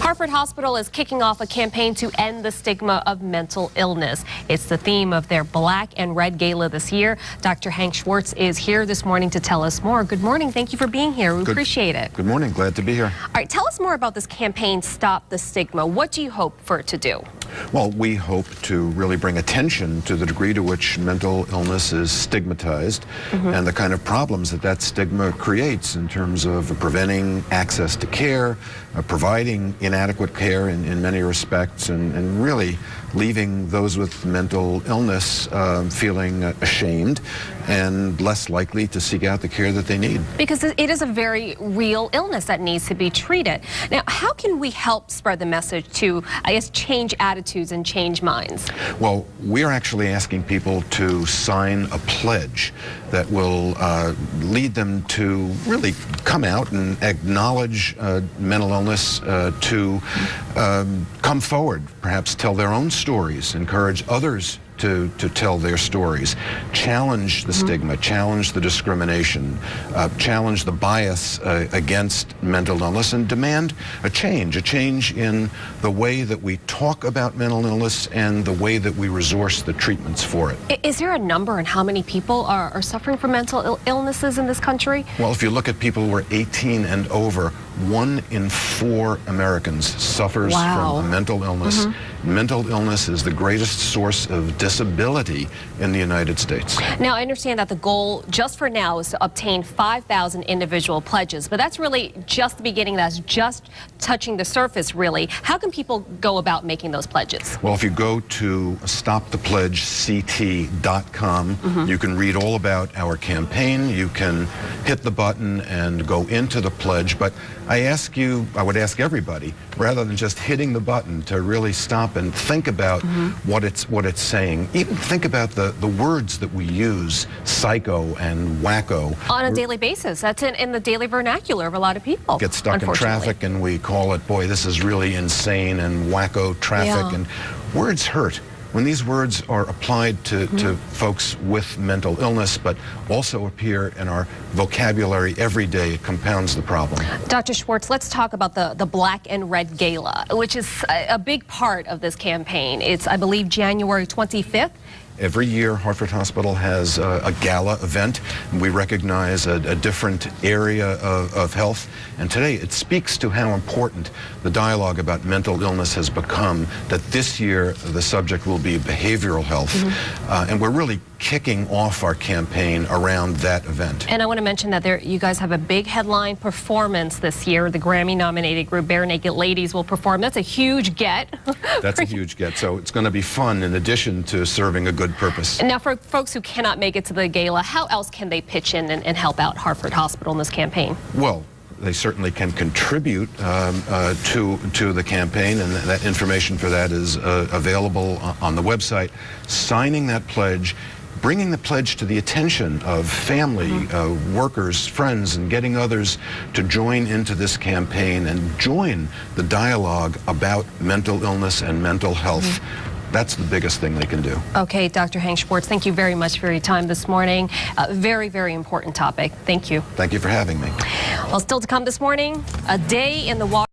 Hartford Hospital is kicking off a campaign to end the stigma of mental illness. It's the theme of their Black and Red Gala this year. Dr. Hank Schwartz is here this morning to tell us more. Good morning. Thank you for being here. We appreciate it. Good morning. Glad to be here. All right, tell us more about this campaign, Stop the Stigma. What do you hope for it to do? Well, we hope to really bring attention to the degree to which mental illness is stigmatized and the kind of problems that stigma creates in terms of preventing access to care, providing inadequate care in many respects, and really leaving those with mental illness feeling ashamed and less likely to seek out the care that they need. Because it is a very real illness that needs to be treated. Now, how can we help spread the message to, I guess, change attitudes and change minds? Well, we're actually asking people to sign a pledge that will lead them to really come out and acknowledge mental illness, to come forward, perhaps tell their own stories, encourage others to tell their stories, challenge the stigma, challenge the discrimination, challenge the bias against mental illness, and demand a change in the way that we talk about mental illness and the way that we resource the treatments for it. Is there a number on how many people are suffering from mental illnesses in this country? Well, if you look at people who are 18 and over, 1 in 4 Americans suffers from a mental illness. Mental illness is the greatest source of disability in the United States. Now, I understand that the goal just for now is to obtain 5,000 individual pledges, but that's really just the beginning. That's just touching the surface, really. How can people go about making those pledges? Well, if you go to stopthepledgect.com, you can read all about our campaign. You can hit the button and go into the pledge, but I would ask everybody, rather than just hitting the button, to really stop and think about what it's saying. Even think about the words that we use, psycho and wacko. On a daily basis. That's in the daily vernacular of a lot of people. Get stuck in traffic and we call it, boy, this is really insane, and wacko traffic. And words hurt. When these words are applied to folks with mental illness, but also appear in our vocabulary every day, it compounds the problem. Dr. Schwartz, let's talk about the Black and Red Gala, which is a big part of this campaign. It's, I believe, January 25th. Every year, Hartford Hospital has a gala event. We recognize a different area of health. And today, it speaks to how important the dialogue about mental illness has become, that this year, the subject will be behavioral health. And we're really kicking off our campaign around that event. And I want to mention that you guys have a big headline performance this year. The Grammy-nominated group Bare Naked Ladies will perform. That's a huge get. That's a huge get. So it's going to be fun in addition to serving a good purpose. And now, for folks who cannot make it to the gala, how else can they pitch in and help out Hartford Hospital in this campaign? Well, they certainly can contribute to the campaign, and that information for that is available on the website. Signing that pledge, bringing the pledge to the attention of family, workers, friends, and getting others to join into this campaign and join the dialogue about mental illness and mental health. That's the biggest thing they can do. Okay, Dr. Hank Schwartz, thank you very much for your time this morning. Very, very important topic. Thank you. Thank you for having me. Well, still to come this morning, a day in the water.